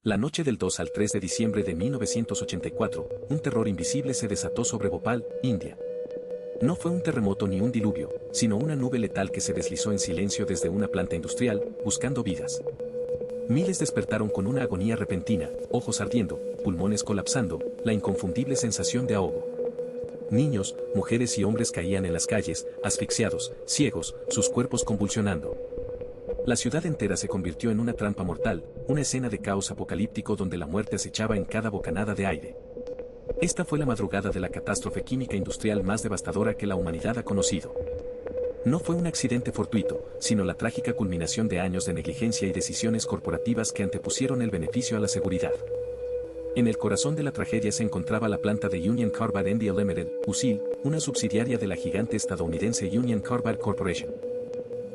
La noche del 2 al 3 de diciembre de 1984, un terror invisible se desató sobre Bhopal, India. No fue un terremoto ni un diluvio, sino una nube letal que se deslizó en silencio desde una planta industrial, buscando vidas. Miles despertaron con una agonía repentina, ojos ardiendo, pulmones colapsando, la inconfundible sensación de ahogo. Niños, mujeres y hombres caían en las calles, asfixiados, ciegos, sus cuerpos convulsionando. La ciudad entera se convirtió en una trampa mortal, una escena de caos apocalíptico donde la muerte acechaba en cada bocanada de aire. Esta fue la madrugada de la catástrofe química industrial más devastadora que la humanidad ha conocido. No fue un accidente fortuito, sino la trágica culminación de años de negligencia y decisiones corporativas que antepusieron el beneficio a la seguridad. En el corazón de la tragedia se encontraba la planta de Union Carbide India Limited, UCIL, una subsidiaria de la gigante estadounidense Union Carbide Corporation.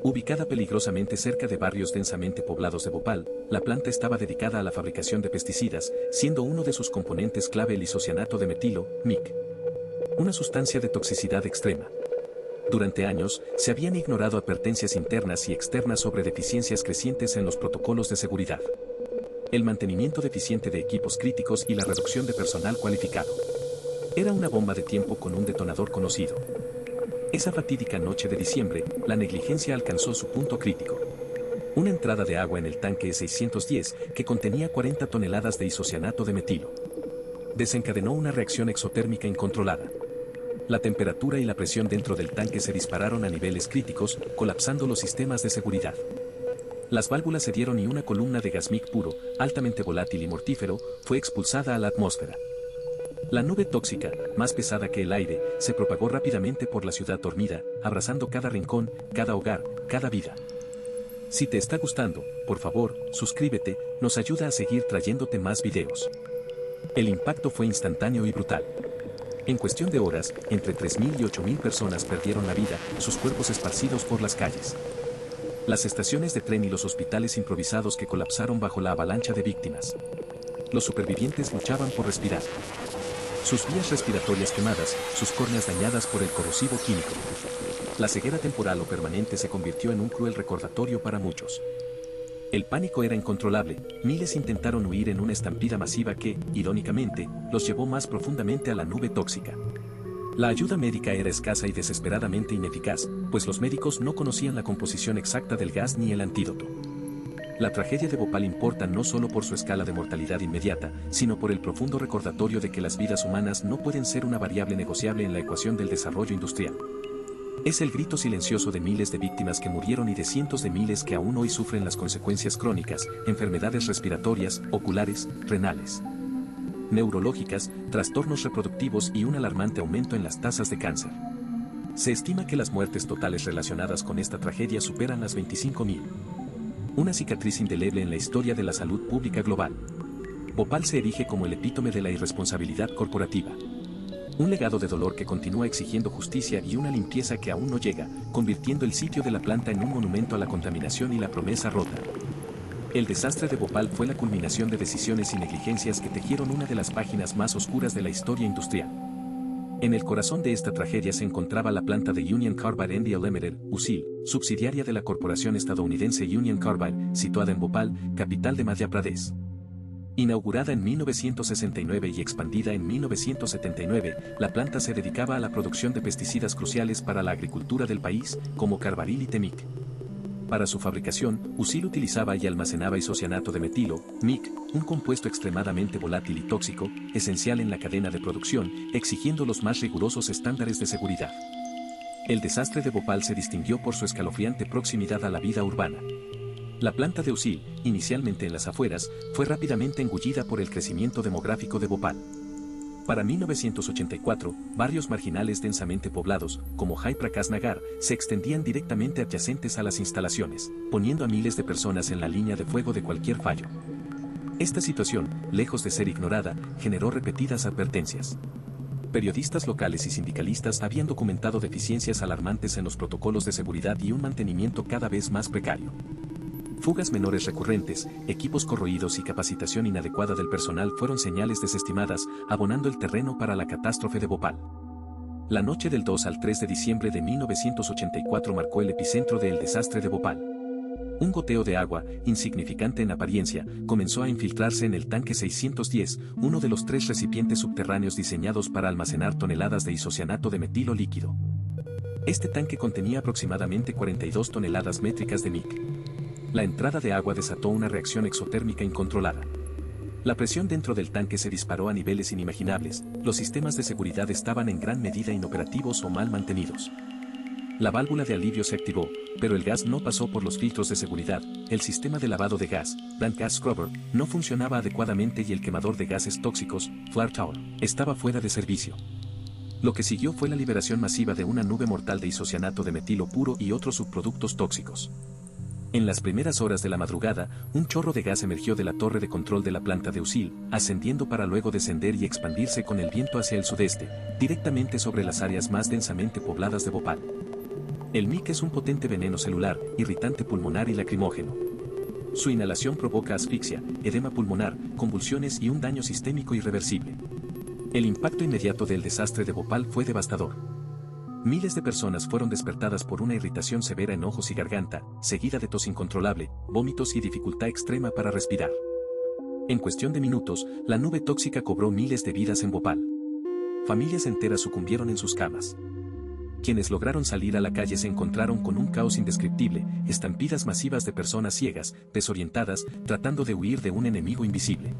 Ubicada peligrosamente cerca de barrios densamente poblados de Bhopal, la planta estaba dedicada a la fabricación de pesticidas, siendo uno de sus componentes clave el isocianato de metilo, MIC. Una sustancia de toxicidad extrema. Durante años, se habían ignorado advertencias internas y externas sobre deficiencias crecientes en los protocolos de seguridad. El mantenimiento deficiente de equipos críticos y la reducción de personal cualificado. Era una bomba de tiempo con un detonador conocido. Esa fatídica noche de diciembre, la negligencia alcanzó su punto crítico. Una entrada de agua en el tanque E610, que contenía 40 toneladas de isocianato de metilo, desencadenó una reacción exotérmica incontrolada. La temperatura y la presión dentro del tanque se dispararon a niveles críticos, colapsando los sistemas de seguridad. Las válvulas cedieron y una columna de gas MIC puro, altamente volátil y mortífero, fue expulsada a la atmósfera. La nube tóxica, más pesada que el aire, se propagó rápidamente por la ciudad dormida, abrazando cada rincón, cada hogar, cada vida. Si te está gustando, por favor, suscríbete, nos ayuda a seguir trayéndote más videos. El impacto fue instantáneo y brutal. En cuestión de horas, entre 3.000 y 8.000 personas perdieron la vida, sus cuerpos esparcidos por las calles. Las estaciones de tren y los hospitales improvisados que colapsaron bajo la avalancha de víctimas. Los supervivientes luchaban por respirar. Sus vías respiratorias quemadas, sus córneas dañadas por el corrosivo químico. La ceguera temporal o permanente se convirtió en un cruel recordatorio para muchos. El pánico era incontrolable, miles intentaron huir en una estampida masiva que, irónicamente, los llevó más profundamente a la nube tóxica. La ayuda médica era escasa y desesperadamente ineficaz, pues los médicos no conocían la composición exacta del gas ni el antídoto. La tragedia de Bhopal importa no solo por su escala de mortalidad inmediata, sino por el profundo recordatorio de que las vidas humanas no pueden ser una variable negociable en la ecuación del desarrollo industrial. Es el grito silencioso de miles de víctimas que murieron y de cientos de miles que aún hoy sufren las consecuencias crónicas, enfermedades respiratorias, oculares, renales, neurológicas, trastornos reproductivos y un alarmante aumento en las tasas de cáncer. Se estima que las muertes totales relacionadas con esta tragedia superan las 25.000. Una cicatriz indeleble en la historia de la salud pública global. Bhopal se erige como el epítome de la irresponsabilidad corporativa. Un legado de dolor que continúa exigiendo justicia y una limpieza que aún no llega, convirtiendo el sitio de la planta en un monumento a la contaminación y la promesa rota. El desastre de Bhopal fue la culminación de decisiones y negligencias que tejieron una de las páginas más oscuras de la historia industrial. En el corazón de esta tragedia se encontraba la planta de Union Carbide India Limited, UCIL, subsidiaria de la corporación estadounidense Union Carbide, situada en Bhopal, capital de Madhya Pradesh. Inaugurada en 1969 y expandida en 1979, la planta se dedicaba a la producción de pesticidas cruciales para la agricultura del país, como carbaryl y temic. Para su fabricación, UCIL utilizaba y almacenaba isocianato de metilo, MIC, un compuesto extremadamente volátil y tóxico, esencial en la cadena de producción, exigiendo los más rigurosos estándares de seguridad. El desastre de Bhopal se distinguió por su escalofriante proximidad a la vida urbana. La planta de UCIL, inicialmente en las afueras, fue rápidamente engullida por el crecimiento demográfico de Bhopal. Para 1984, barrios marginales densamente poblados, como Jai Prakash Nagar, se extendían directamente adyacentes a las instalaciones, poniendo a miles de personas en la línea de fuego de cualquier fallo. Esta situación, lejos de ser ignorada, generó repetidas advertencias. Periodistas locales y sindicalistas habían documentado deficiencias alarmantes en los protocolos de seguridad y un mantenimiento cada vez más precario. Fugas menores recurrentes, equipos corroídos y capacitación inadecuada del personal fueron señales desestimadas, abonando el terreno para la catástrofe de Bhopal. La noche del 2 al 3 de diciembre de 1984 marcó el epicentro del desastre de Bhopal. Un goteo de agua, insignificante en apariencia, comenzó a infiltrarse en el tanque 610, uno de los 3 recipientes subterráneos diseñados para almacenar toneladas de isocianato de metilo líquido. Este tanque contenía aproximadamente 42 toneladas métricas de MIC. La entrada de agua desató una reacción exotérmica incontrolada. La presión dentro del tanque se disparó a niveles inimaginables, los sistemas de seguridad estaban en gran medida inoperativos o mal mantenidos. La válvula de alivio se activó, pero el gas no pasó por los filtros de seguridad, el sistema de lavado de gas, Bland Gas Scrubber, no funcionaba adecuadamente y el quemador de gases tóxicos, Flare Tower, estaba fuera de servicio. Lo que siguió fue la liberación masiva de una nube mortal de isocianato de metilo puro y otros subproductos tóxicos. En las primeras horas de la madrugada, un chorro de gas emergió de la torre de control de la planta de Usil, ascendiendo para luego descender y expandirse con el viento hacia el sudeste, directamente sobre las áreas más densamente pobladas de Bhopal. El MIC es un potente veneno celular, irritante pulmonar y lacrimógeno. Su inhalación provoca asfixia, edema pulmonar, convulsiones y un daño sistémico irreversible. El impacto inmediato del desastre de Bhopal fue devastador. Miles de personas fueron despertadas por una irritación severa en ojos y garganta, seguida de tos incontrolable, vómitos y dificultad extrema para respirar. En cuestión de minutos, la nube tóxica cobró miles de vidas en Bhopal. Familias enteras sucumbieron en sus camas. Quienes lograron salir a la calle se encontraron con un caos indescriptible, estampidas masivas de personas ciegas, desorientadas, tratando de huir de un enemigo invisible.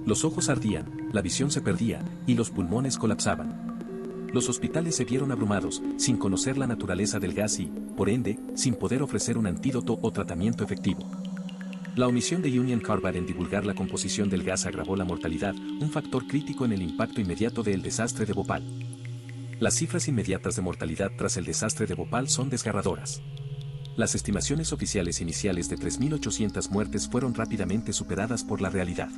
Los ojos ardían, la visión se perdía, y los pulmones colapsaban. Los hospitales se vieron abrumados, sin conocer la naturaleza del gas y, por ende, sin poder ofrecer un antídoto o tratamiento efectivo. La omisión de Union Carbide en divulgar la composición del gas agravó la mortalidad, un factor crítico en el impacto inmediato del desastre de Bhopal. Las cifras inmediatas de mortalidad tras el desastre de Bhopal son desgarradoras. Las estimaciones oficiales iniciales de 3.800 muertes fueron rápidamente superadas por la realidad.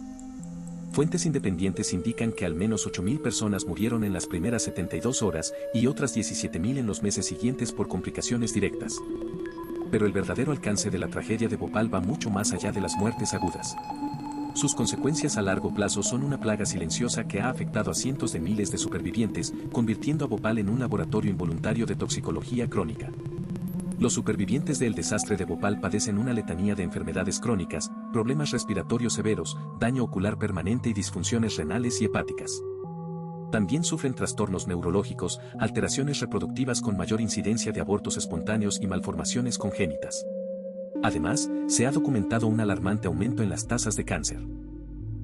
Fuentes independientes indican que al menos 8.000 personas murieron en las primeras 72 horas y otras 17.000 en los meses siguientes por complicaciones directas. Pero el verdadero alcance de la tragedia de Bhopal va mucho más allá de las muertes agudas. Sus consecuencias a largo plazo son una plaga silenciosa que ha afectado a cientos de miles de supervivientes, convirtiendo a Bhopal en un laboratorio involuntario de toxicología crónica. Los supervivientes del desastre de Bhopal padecen una letanía de enfermedades crónicas, problemas respiratorios severos, daño ocular permanente y disfunciones renales y hepáticas. También sufren trastornos neurológicos, alteraciones reproductivas con mayor incidencia de abortos espontáneos y malformaciones congénitas. Además, se ha documentado un alarmante aumento en las tasas de cáncer.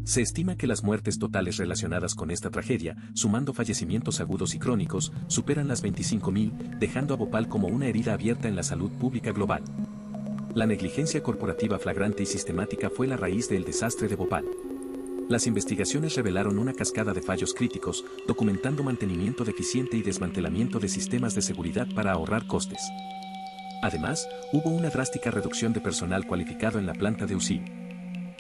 Se estima que las muertes totales relacionadas con esta tragedia, sumando fallecimientos agudos y crónicos, superan las 25.000, dejando a Bhopal como una herida abierta en la salud pública global. La negligencia corporativa flagrante y sistemática fue la raíz del desastre de Bhopal. Las investigaciones revelaron una cascada de fallos críticos, documentando mantenimiento deficiente y desmantelamiento de sistemas de seguridad para ahorrar costes. Además, hubo una drástica reducción de personal cualificado en la planta de Usil.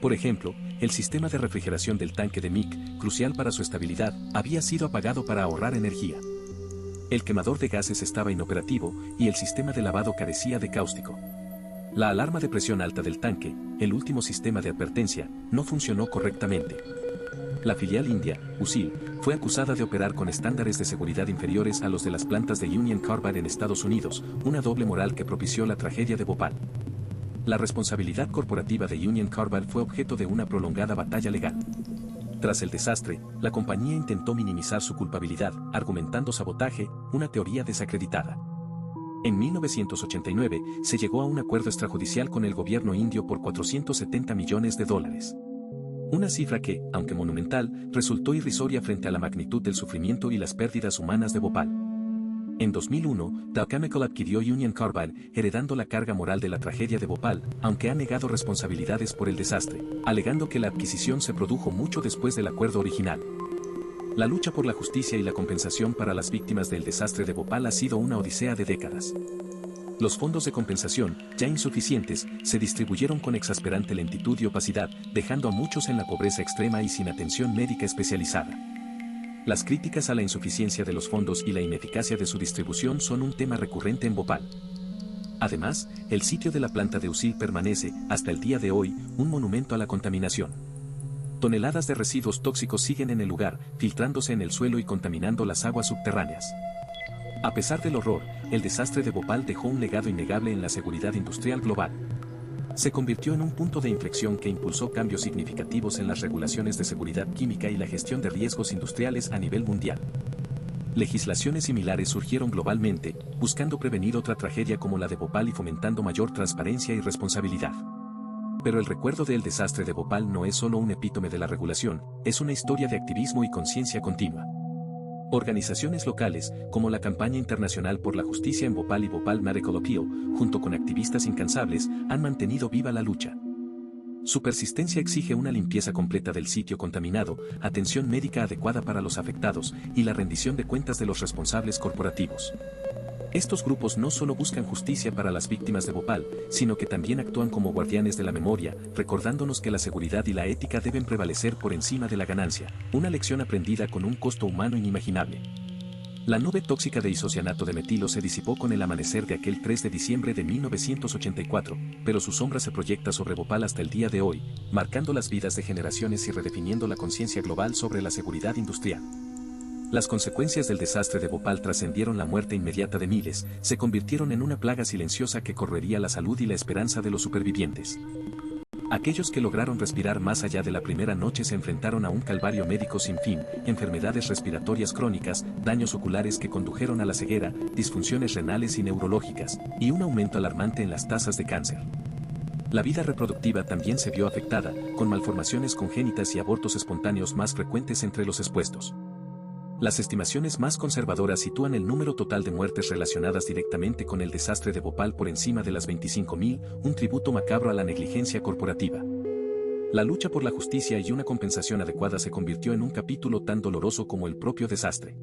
Por ejemplo, el sistema de refrigeración del tanque de MIC, crucial para su estabilidad, había sido apagado para ahorrar energía. El quemador de gases estaba inoperativo y el sistema de lavado carecía de cáustico. La alarma de presión alta del tanque, el último sistema de advertencia, no funcionó correctamente. La filial india, Usil, fue acusada de operar con estándares de seguridad inferiores a los de las plantas de Union Carbide en Estados Unidos, una doble moral que propició la tragedia de Bhopal. La responsabilidad corporativa de Union Carbide fue objeto de una prolongada batalla legal. Tras el desastre, la compañía intentó minimizar su culpabilidad, argumentando sabotaje, una teoría desacreditada. En 1989, se llegó a un acuerdo extrajudicial con el gobierno indio por $470 millones. Una cifra que, aunque monumental, resultó irrisoria frente a la magnitud del sufrimiento y las pérdidas humanas de Bhopal. En 2001, Dow Chemical adquirió Union Carbide, heredando la carga moral de la tragedia de Bhopal, aunque ha negado responsabilidades por el desastre, alegando que la adquisición se produjo mucho después del acuerdo original. La lucha por la justicia y la compensación para las víctimas del desastre de Bhopal ha sido una odisea de décadas. Los fondos de compensación, ya insuficientes, se distribuyeron con exasperante lentitud y opacidad, dejando a muchos en la pobreza extrema y sin atención médica especializada. Las críticas a la insuficiencia de los fondos y la ineficacia de su distribución son un tema recurrente en Bhopal. Además, el sitio de la planta de Usil permanece, hasta el día de hoy, un monumento a la contaminación. Toneladas de residuos tóxicos siguen en el lugar, filtrándose en el suelo y contaminando las aguas subterráneas. A pesar del horror, el desastre de Bhopal dejó un legado innegable en la seguridad industrial global. se convirtió en un punto de inflexión que impulsó cambios significativos en las regulaciones de seguridad química y la gestión de riesgos industriales a nivel mundial. Legislaciones similares surgieron globalmente, buscando prevenir otra tragedia como la de Bhopal y fomentando mayor transparencia y responsabilidad. Pero el recuerdo del desastre de Bhopal no es solo un epítome de la regulación, es una historia de activismo y conciencia continua. Organizaciones locales, como la Campaña Internacional por la Justicia en Bhopal y Bhopal Medical Appeal, junto con activistas incansables, han mantenido viva la lucha. Su persistencia exige una limpieza completa del sitio contaminado, atención médica adecuada para los afectados y la rendición de cuentas de los responsables corporativos. Estos grupos no solo buscan justicia para las víctimas de Bhopal, sino que también actúan como guardianes de la memoria, recordándonos que la seguridad y la ética deben prevalecer por encima de la ganancia, una lección aprendida con un costo humano inimaginable. La nube tóxica de isocianato de metilo se disipó con el amanecer de aquel 3 de diciembre de 1984, pero su sombra se proyecta sobre Bhopal hasta el día de hoy, marcando las vidas de generaciones y redefiniendo la conciencia global sobre la seguridad industrial. Las consecuencias del desastre de Bhopal trascendieron la muerte inmediata de miles, se convirtieron en una plaga silenciosa que correría la salud y la esperanza de los supervivientes. Aquellos que lograron respirar más allá de la primera noche se enfrentaron a un calvario médico sin fin, enfermedades respiratorias crónicas, daños oculares que condujeron a la ceguera, disfunciones renales y neurológicas, y un aumento alarmante en las tasas de cáncer. La vida reproductiva también se vio afectada, con malformaciones congénitas y abortos espontáneos más frecuentes entre los expuestos. Las estimaciones más conservadoras sitúan el número total de muertes relacionadas directamente con el desastre de Bhopal por encima de las 25.000, un tributo macabro a la negligencia corporativa. La lucha por la justicia y una compensación adecuada se convirtió en un capítulo tan doloroso como el propio desastre.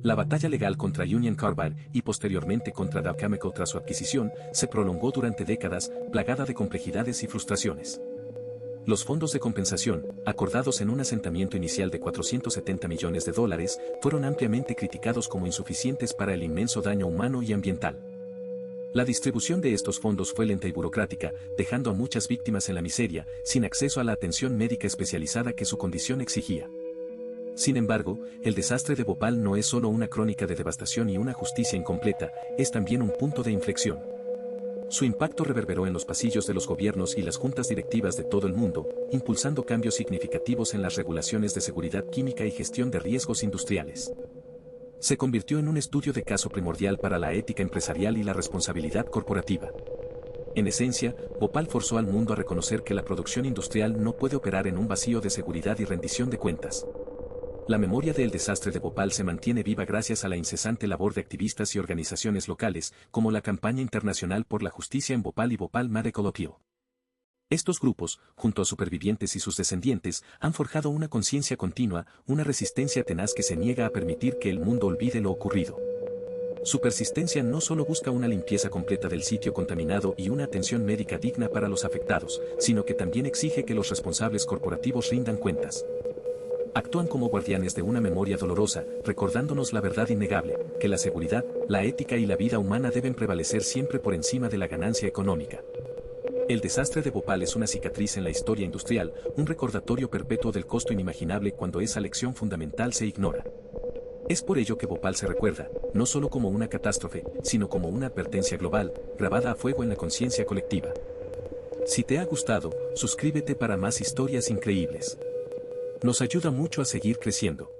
La batalla legal contra Union Carbide y posteriormente contra Dow Chemical tras su adquisición se prolongó durante décadas, plagada de complejidades y frustraciones. Los fondos de compensación, acordados en un asentamiento inicial de $470 millones, fueron ampliamente criticados como insuficientes para el inmenso daño humano y ambiental. La distribución de estos fondos fue lenta y burocrática, dejando a muchas víctimas en la miseria, sin acceso a la atención médica especializada que su condición exigía. Sin embargo, el desastre de Bhopal no es solo una crónica de devastación y una justicia incompleta, es también un punto de inflexión. Su impacto reverberó en los pasillos de los gobiernos y las juntas directivas de todo el mundo, impulsando cambios significativos en las regulaciones de seguridad química y gestión de riesgos industriales. Se convirtió en un estudio de caso primordial para la ética empresarial y la responsabilidad corporativa. En esencia, Bhopal forzó al mundo a reconocer que la producción industrial no puede operar en un vacío de seguridad y rendición de cuentas. La memoria del desastre de Bhopal se mantiene viva gracias a la incesante labor de activistas y organizaciones locales, como la Campaña Internacional por la Justicia en Bhopal y Bhopal Medical Appeal. Estos grupos, junto a supervivientes y sus descendientes, han forjado una conciencia continua, una resistencia tenaz que se niega a permitir que el mundo olvide lo ocurrido. Su persistencia no solo busca una limpieza completa del sitio contaminado y una atención médica digna para los afectados, sino que también exige que los responsables corporativos rindan cuentas. Actúan como guardianes de una memoria dolorosa, recordándonos la verdad innegable, que la seguridad, la ética y la vida humana deben prevalecer siempre por encima de la ganancia económica. El desastre de Bhopal es una cicatriz en la historia industrial, un recordatorio perpetuo del costo inimaginable cuando esa lección fundamental se ignora. Es por ello que Bhopal se recuerda, no solo como una catástrofe, sino como una advertencia global, grabada a fuego en la conciencia colectiva. Si te ha gustado, suscríbete para más historias increíbles. Nos ayuda mucho a seguir creciendo.